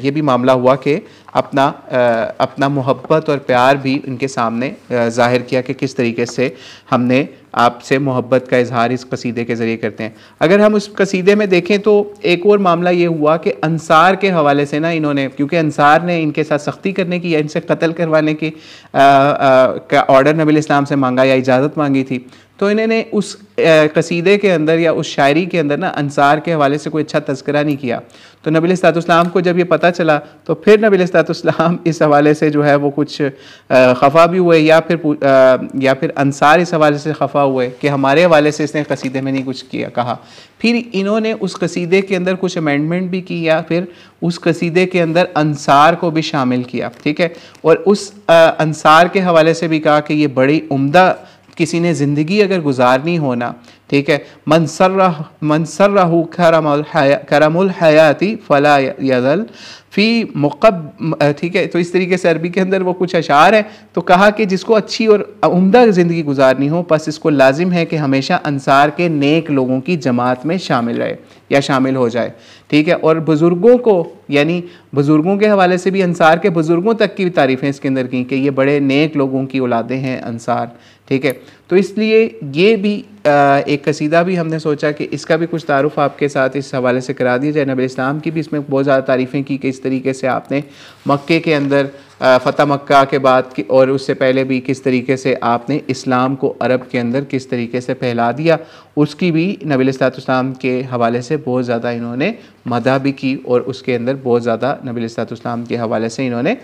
ये भी मामला हुआ कि अपना मोहब्बत और प्यार भी इनके सामने ज़ाहिर किया कि किस तरीके से हमने आपसे मोहब्बत का इजहार इस कसीदे के ज़रिए करते हैं। अगर हम उस कसीदे में देखें तो एक और मामला ये हुआ कि अंसार के हवाले से ना इन्होंने, क्योंकि अंसार ने इनके साथ सख्ती करने की या इनसे कत्ल करवाने की का ऑर्डर नबी अलैहिस्सलाम से मांगा या इजाज़त मांगी थी, तो इन्होंने उस कसीदे के अंदर या उस शायरी के अंदर ना अंसार के हवाले से कोई अच्छा तज़किरा नहीं किया। तो नबी अलैहिस्सलाम को जब ये पता चला तो फिर नबी अलैहिस्सलाम इस हवाले से जो है वो कुछ खफा भी हुए, या फिर अंसार इस हवाले से खफा हुए कि हमारे हवाले से इसने कसीदे में नहीं कुछ किया कहा। फिर इन्होंने उस कसीदे के अंदर कुछ अमेंडमेंट भी की, या फिर उस कसीदे के अंदर अंसार को भी शामिल किया, ठीक है, और उस अंसार के हवाले से भी कहा कि ये बड़ी उम्दा किसी ने ज़िंदगी अगर गुजारनी हो ना, ठीक है, मनसर्रहु करमुल हयाती फला यज़ल फ़ी मुक़ब, ठीक है। तो इस तरीके से अरबी के अंदर वो कुछ अशार हैं। तो कहा कि जिसको अच्छी और उम्दा ज़िंदगी गुजारनी हो, बस इसको लाजिम है कि हमेशा अंसार के नेक लोगों की जमात में शामिल रहे या शामिल हो जाए, ठीक है। और बुज़ुर्गों को, यानी बुज़ुर्गों के हवाले से भी अंसार के बुज़ुर्गों तक की भी तारीफ़ें इसके अंदर की कि ये बड़े नेक लोगों की औलादें हैं अंसार, ठीक है। तो इसलिए ये भी एक कसीदा भी हमने सोचा कि इसका भी कुछ तारुफ आपके साथ इस हवाले से करा दिया जाए। नबी इस्लाम की भी इसमें बहुत ज़्यादा तारीफ़ें की कि इस तरीके से आपने मक्के के अंदर फ़तह मक्का के बाद की और उससे पहले भी किस तरीके से आपने इस्लाम को अरब के अंदर किस तरीके से फैला दिया, उसकी भी नबी अलैहिस्सलाम के हवाले से बहुत ज़्यादा इन्होंने मदह भी की, और उसके अंदर बहुत ज़्यादा नबी अलैहिस्सलाम के हवाले से इन्होंने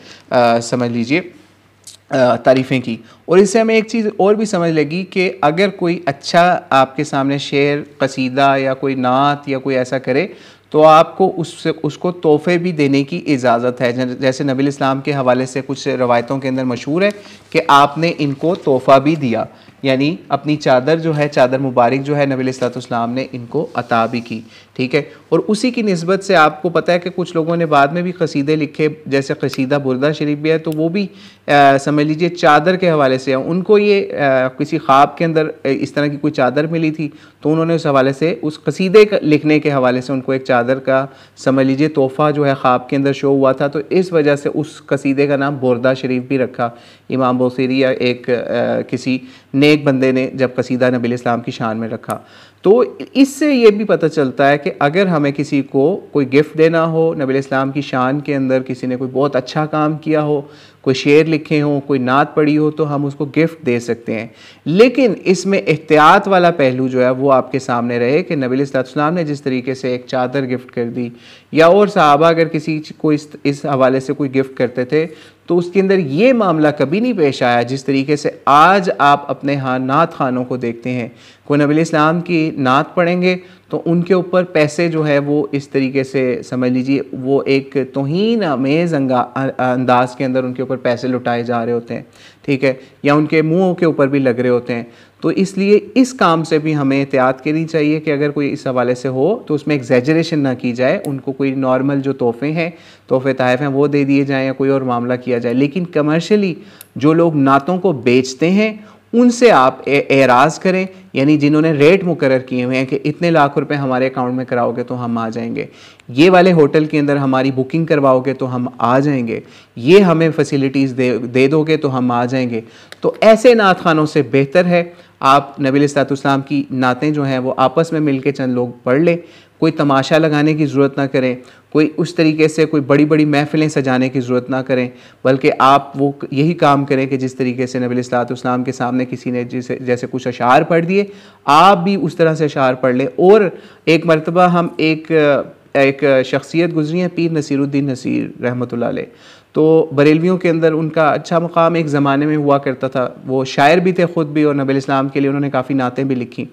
समझ लीजिए तारीफ़ें की। और इससे हमें एक चीज़ और भी समझ लगी कि अगर कोई अच्छा आपके सामने शेर, कसीदा या कोई नात या कोई ऐसा करे, तो आपको उसको तोहफ़े भी देने की इजाज़त है। जैसे नबी इस्लाम के हवाले से कुछ रवायतों के अंदर मशहूर है कि आपने इनको तोहफ़ा भी दिया, यानी अपनी चादर जो है, चादर मुबारक जो है, नबी अलैहिस्सलाम ने इनको अता भी की, ठीक है। और उसी की निस्बत से आपको पता है कि कुछ लोगों ने बाद में भी कसीदे लिखे, जैसे कसीदा बुर्दा शरीफ भी है, तो वो भी समझ लीजिए चादर के हवाले से है। उनको ये किसी ख्वाब के अंदर इस तरह की कोई चादर मिली थी, तो उन्होंने उस हवाले से, उस कसीदे लिखने के हवाले से उनको एक चादर का समझ लीजिए तोहफ़ा जो है ख्वाब के अंदर शो हुआ था, तो इस वजह से उस कसीदे का नाम बुर्दा शरीफ भी रखा। इमाम बोसीरी या एक किसी नेक बंदे ने जब कसीदा नबी इस्लाम की शान में रखा। तो इससे ये भी पता चलता है कि अगर हमें किसी को कोई गिफ्ट देना हो, नबी इस्लाम की शान के अंदर किसी ने कोई बहुत अच्छा काम किया हो, कोई शेर लिखे हों, कोई नात पढ़ी हो, तो हम उसको गिफ्ट दे सकते हैं। लेकिन इसमें एहतियात वाला पहलू जो है वो आपके सामने रहे कि नबी अलैहिस्सलाम ने जिस तरीके से एक चादर गिफ्ट कर दी, या और सहाबा अगर किसी को इस हवाले से कोई गिफ्ट करते थे, तो उसके अंदर ये मामला कभी नहीं पेश आया जिस तरीके से आज आप अपने यहाँ नात खानों को देखते हैं। कोई नबी इस्लाम की नात पढ़ेंगे तो उनके ऊपर पैसे जो है वो इस तरीके से समझ लीजिए वो एक तौहीन आमेज़ अंदाज के अंदर उनके ऊपर पैसे लुटाए जा रहे होते हैं, ठीक है, या उनके मुँहों के ऊपर भी लग रहे होते हैं। तो इसलिए इस काम से भी हमें एहतियात करनी चाहिए कि अगर कोई इस हवाले से हो तो उसमें एग्जैजरेशन ना की जाए। उनको कोई नॉर्मल जो तोहफ़े हैं, तोहफ़े तहफ़ हैं, वो दे दिए जाएँ या कोई और मामला किया जाए। लेकिन कमर्शियली जो लोग नातों को बेचते हैं उनसे आप एराज़ करें, यानी जिन्होंने रेट मुकर्रर किए हुए हैं कि इतने लाख रुपए हमारे अकाउंट में कराओगे तो हम आ जाएंगे, ये वाले होटल के अंदर हमारी बुकिंग करवाओगे तो हम आ जाएंगे, ये हमें फैसिलिटीज़ दे दोगे तो हम आ जाएंगे। तो ऐसे नात खानों से बेहतर है आप नबी अलैहिस्सलाम की नातें जो हैं वो आपस में मिल के चंद लोग पढ़ लें। कोई तमाशा लगाने की ज़रूरत ना करें, कोई उस तरीके से कोई बड़ी बड़ी महफ़िलें सजाने की ज़रूरत ना करें, बल्कि आप वो यही काम करें कि जिस तरीके से नबी अलैहिस्सलाम के सामने किसी ने जैसे कुछ अशार पढ़ दिए, आप भी उस तरह से अशार पढ़ लें। और एक मरतबा हम एक शख्सियत गुजरी है, पीर नसीरुद्दीन नसीर रहमतुल्लाह अलैह, तो बरेलवियों के अंदर उनका अच्छा मुकाम एक ज़माने में हुआ करता था। वो शायर भी थे ख़ुद भी, और नबी इस्लाम के लिए उन्होंने काफ़ी नातें भी लिखी।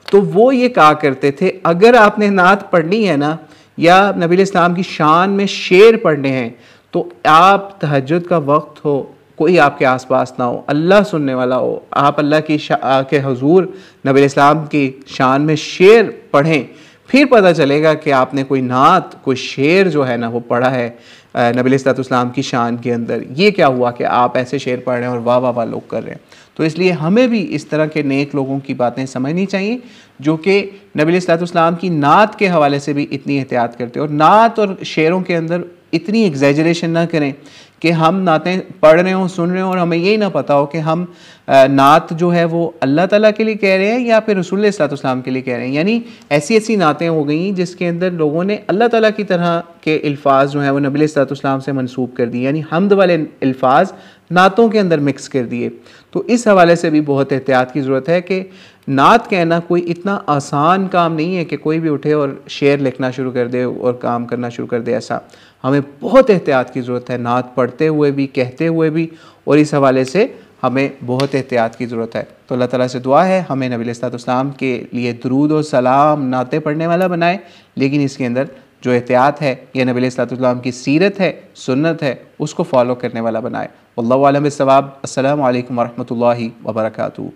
तो वो ये कहा करते थे, अगर आपने नात पढ़नी है ना, या नबी इस्लाम की शान में शेर पढ़ने हैं, तो आप तहज्जुद का वक्त हो, कोई आपके आसपास ना हो, अल्लाह सुनने वाला हो, आप अल्लाह की के हुजूर नबी इस्लाम की शान में शेर पढ़ें, फिर पता चलेगा कि आपने कोई नात, कोई शेर जो है ना वो पढ़ा है नबी इस्लाम की शान के अंदर। ये क्या हुआ कि आप ऐसे शेर पढ़ रहे हैं और वाह वाह वाह लोग कर रहे हैं। तो इसलिए हमें भी इस तरह के नेक लोगों की बातें समझनी चाहिए जो कि नबी इस्लाम की नात के हवाले से भी इतनी एहतियात करते हैं, और नात और शेरों के अंदर इतनी एग्जैजरेशन ना करें कि हम नातें पढ़ रहे हों, सुन रहे हों, और हमें यही ना पता हो कि हम नात जो है वो अल्लाह ताला के लिए कह रहे हैं या फिर रसूल इस्लाम के लिए कह रहे हैं। यानी ऐसी ऐसी नातें हो गई जिसके अंदर लोगों ने अल्लाह ताला की तरह के अल्फाज जो हैं वो नबी इस्लाम से मनसूब कर दिए, यानी हमद वाले अल्फाज नातों के अंदर मिक्स कर दिए। तो इस हवाले से भी बहुत एहतियात की ज़रूरत है कि नात कहना कोई इतना आसान काम नहीं है कि कोई भी उठे और शेर लिखना शुरू कर दे और काम करना शुरू कर दे। ऐसा हमें बहुत एहतियात की ज़रूरत है, नात पढ़ते हुए भी, कहते हुए भी, और इस हवाले से हमें बहुत एहतियात की ज़रूरत है। तो अल्लाह ताला से दुआ है हमें नबी इस्लाम के लिए दुरूद और सलाम नाते पढ़ने वाला बनाए, लेकिन इसके अंदर जो एहतियात है या नबी इस्लाम की सीरत है, सुन्नत है, उसको फॉलो करने वाला बनाए। वल्लाहु आलम बिस्सवाब। अस्सलामु अलैकुम वरहमतुल्लाहि वबरकातुहू।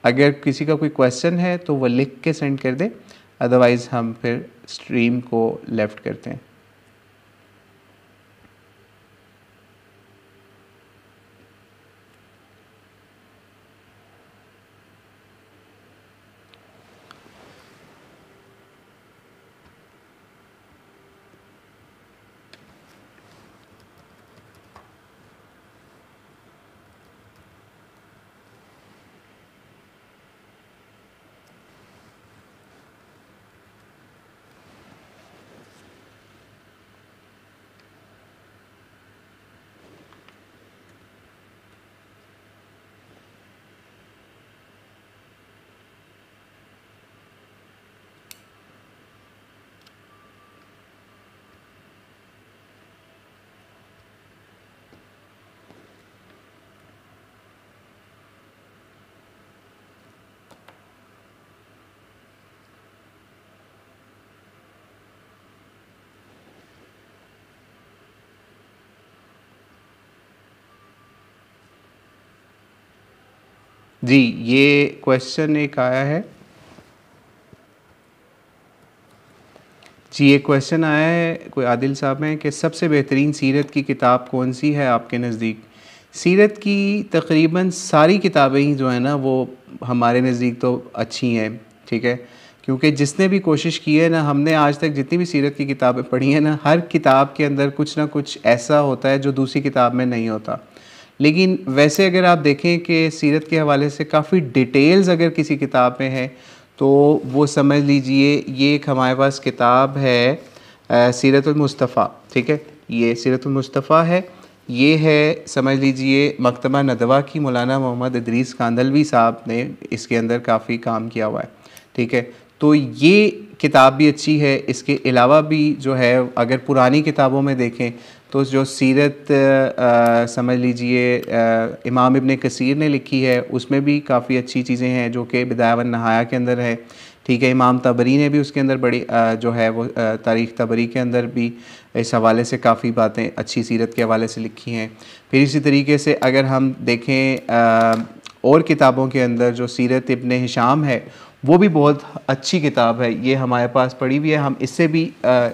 अगर किसी का कोई क्वेश्चन है तो वह लिख के सेंड कर दे, अदरवाइज़ हम फिर स्ट्रीम को लेफ़्ट करते हैं। जी, ये क्वेश्चन एक आया है। जी, ये क्वेश्चन आया है कोई आदिल साहब में कि सबसे बेहतरीन सीरत की किताब कौन सी है आपके नज़दीक। सीरत की तकरीबन सारी किताबें ही जो है ना वो हमारे नज़दीक तो अच्छी हैं, ठीक है, क्योंकि जिसने भी कोशिश की है ना, हमने आज तक जितनी भी सीरत की किताबें पढ़ी हैं ना, हर किताब के अंदर कुछ ना कुछ ऐसा होता है जो दूसरी किताब में नहीं होता। लेकिन वैसे अगर आप देखें कि सीरत के हवाले से काफ़ी डिटेल्स अगर किसी किताब में है तो वो समझ लीजिए ये एक हमारे पास किताब है सीरतुल मुस्तफ़ा, ठीक है, ये सीरतुल मुस्तफ़ा है। ये है समझ लीजिए मकतबा नदवा की मौलाना मोहम्मद इदरीस कांदलवी साहब ने इसके अंदर काफ़ी काम किया हुआ है, ठीक है। तो ये किताब भी अच्छी है। इसके अलावा भी जो है अगर पुरानी किताबों में देखें तो जो सीरत समझ लीजिए इमाम इब्न कसीर ने लिखी है उसमें भी काफ़ी अच्छी चीज़ें हैं जो कि बिदाया वन नहाया के अंदर है, ठीक है। इमाम तबरी ने भी उसके अंदर बड़ी जो है वो तारीख़ तबरी के अंदर भी इस हवाले से काफ़ी बातें अच्छी सीरत के हवाले से लिखी हैं। फिर इसी तरीके से अगर हम देखें और किताबों के अंदर जो सीरत इब्न हिशाम है वो भी बहुत अच्छी किताब है, ये हमारे पास पड़ी हुई है। हम इससे भी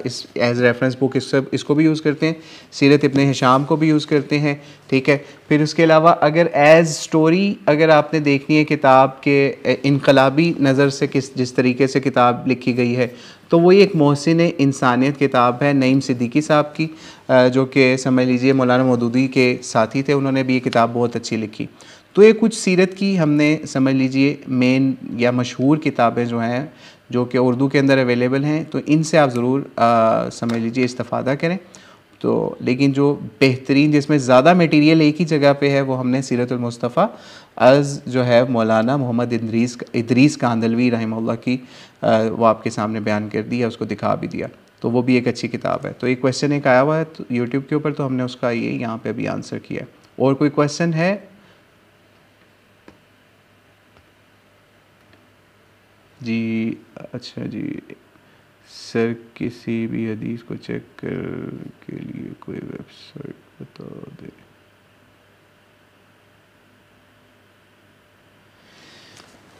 इस एज़ रेफरेंस बुक इसको भी यूज़ करते हैं, सीरत इब्न हिशाम को भी यूज़ करते हैं, ठीक है। फिर उसके अलावा अगर एज़ स्टोरी अगर आपने देखनी है किताब के इनकलाबी नज़र से जिस तरीके से किताब लिखी गई है तो वही एक मोहसिन इंसानियत किताब है नईम सिद्दीकी साहब की, जो कि समझ लीजिए मौलाना मौदूदी के साथी थे, उन्होंने भी ये किताब बहुत अच्छी लिखी। तो ये कुछ सीरत की हमने समझ लीजिए मेन या मशहूर किताबें जो हैं जो कि उर्दू के अंदर अवेलेबल हैं, तो इनसे आप ज़रूर समझ लीजिए इस्तिफ़ादा करें। तो लेकिन जो बेहतरीन जिसमें ज़्यादा मटेरियल एक ही जगह पे है वो हमने सीरतुल मुस्तफ़ा अज़ जो है मौलाना मोहम्मद इदरीस कांदलवी रहमहुल्लाह की वो आपके सामने बयान कर दी है, उसको दिखा भी दिया। तो वो भी एक अच्छी किताब है। तो एक क्वेश्चन एक आया हुआ है तो यूट्यूब के ऊपर, तो हमने उसका ये यहाँ पे अभी आंसर किया है। और कोई क्वेश्चन है? जी अच्छा जी सर, किसी भी हदीस को चेक कर के लिए कोई वेबसाइट बता दे।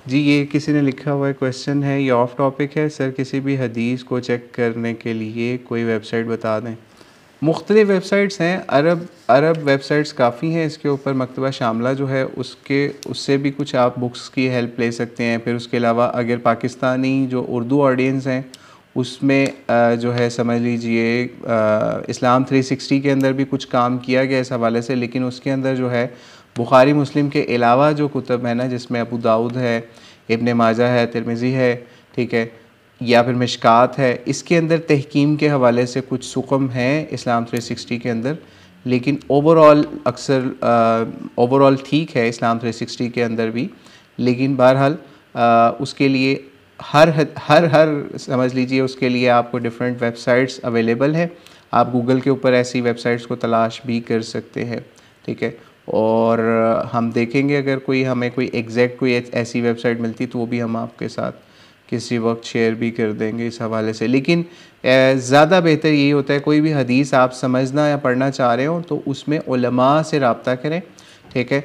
जी ये किसी ने लिखा हुआ है, क्वेश्चन है, ये ऑफ टॉपिक है। सर किसी भी हदीस को चेक करने के लिए कोई वेबसाइट बता दें। मुख्तलिफ़ वेबसाइट्स हैं, अरब वेबसाइट्स काफ़ी हैं इसके ऊपर। मकतबा शामला जो है उससे भी कुछ आप बुक्स की हेल्प ले सकते हैं। फिर उसके अलावा अगर पाकिस्तानी जो उर्दू ऑडियंस हैं उसमें जो है समझ लीजिए इस्लाम 360 के अंदर भी कुछ काम किया गया इस हवाले से, लेकिन उसके अंदर जो है बुखारी मुस्लिम के अलावा जो कुतुब है ना, जिसमें अबू दाऊद है, इब्न माजा है, तिरमिज़ी है, ठीक है, या फिर मिशकात है, इसके अंदर तहकीम के हवाले से कुछ सुकम हैं इस्लाम 360 के अंदर। लेकिन ओवरऑल ओवरऑल ठीक है इस्लाम 360 के अंदर भी। लेकिन बहरहाल उसके लिए हर समझ लीजिए उसके लिए आपको डिफरेंट वेबसाइट्स अवेलेबल हैं। आप गूगल के ऊपर ऐसी वेबसाइट्स को तलाश भी कर सकते हैं, ठीक है। और हम देखेंगे अगर हमें कोई एग्जैक्ट कोई ऐसी वेबसाइट मिलती तो वो भी हम आपके साथ किसी वक्त शेयर भी कर देंगे इस हवाले से। लेकिन ज़्यादा बेहतर यही होता है, कोई भी हदीस आप समझना या पढ़ना चाह रहे हो तो उसमें उलमा से रब्ता करें, ठीक है।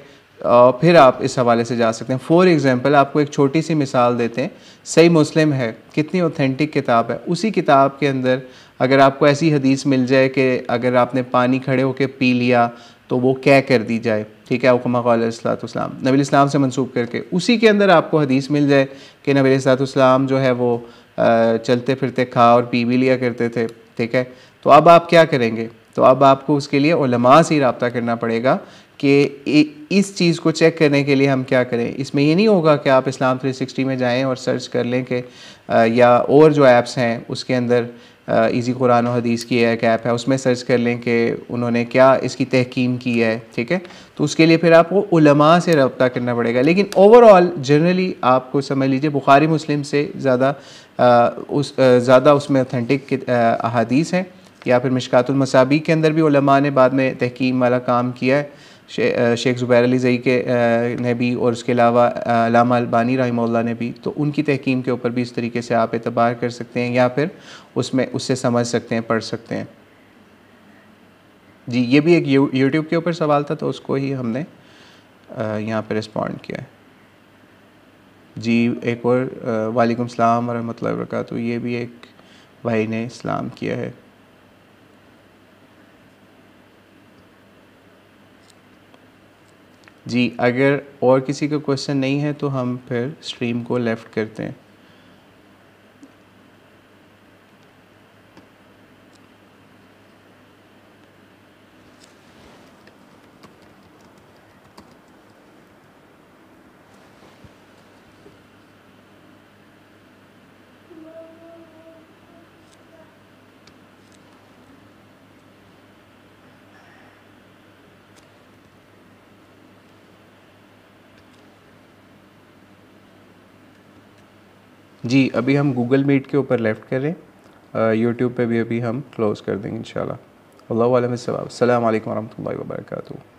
फिर आप इस हवाले से जा सकते हैं। फॉर एग्ज़ाम्पल आपको एक छोटी सी मिसाल देते हैं, सही मुस्लिम है, कितनी ऑथेंटिक किताब है। उसी किताब के अंदर अगर आपको ऐसी हदीस मिल जाए कि अगर आपने पानी खड़े होकर पी लिया तो वो क्या कर दी जाए, ठीक है, हुक्मा क़ालतुल्लाम नबी इस्लाम से मंसूब करके, उसी के अंदर आपको हदीस मिल जाए कि नबी इस्लाम जो है वो चलते फिरते खा और पी भी लिया करते थे, ठीक है। तो अब आप क्या करेंगे? तो अब आपको उसके लिए उलमा से ही रब्ता करना पड़ेगा कि इस चीज़ को चेक करने के लिए हम क्या करें। इसमें ये नहीं होगा कि आप इस्लाम 360 में जाएं और सर्च कर लें कि या और जो ऐप्स हैं उसके अंदर इजी कुरान और हदीस की एक ऐप है, उसमें सर्च कर लें कि उन्होंने क्या इसकी तहकीम की है, ठीक है। तो उसके लिए फिर आपको उलमा से रब्ता करना पड़ेगा। लेकिन ओवरऑल जनरली आपको समझ लीजिए बुखारी मुस्लिम से ज़्यादा उसमें ऑथेंटिक अहादीस हैं। या फिर मिशकातुल मसाबी के अंदर भी उलमा ने बाद में तहकीम वाला काम किया है, शेख ज़ुबैर अली ज़ई के ने भी, और उसके अलावा अल्लामा अलबानी रहमहुल्लाह ने भी। तो उनकी तहकीम के ऊपर भी इस तरीके से आप एतबार कर सकते हैं या फिर उससे समझ सकते हैं, पढ़ सकते हैं। जी ये भी एक यूट्यूब के ऊपर सवाल था तो उसको ही हमने यहाँ पर रिस्पॉन्ड किया है। जी एक और वालेकुम सलाम व रहमतुल्लाहि व बरकातहू, ये भी एक भाई ने इस्लाम किया है। जी अगर और किसी का क्वेश्चन नहीं है तो हम फिर स्ट्रीम को लेफ़्ट करते हैं। जी अभी हम गूगल मीट के ऊपर लेफ़्ट करें, यूट्यूब पे भी अभी हम क्लोज़ कर देंगे इंशाल्लाह। अल्लाहु अलम बिस्सवाब। अस्सलामु अलैकुम व रहमतुल्लाहि व बरकातहू।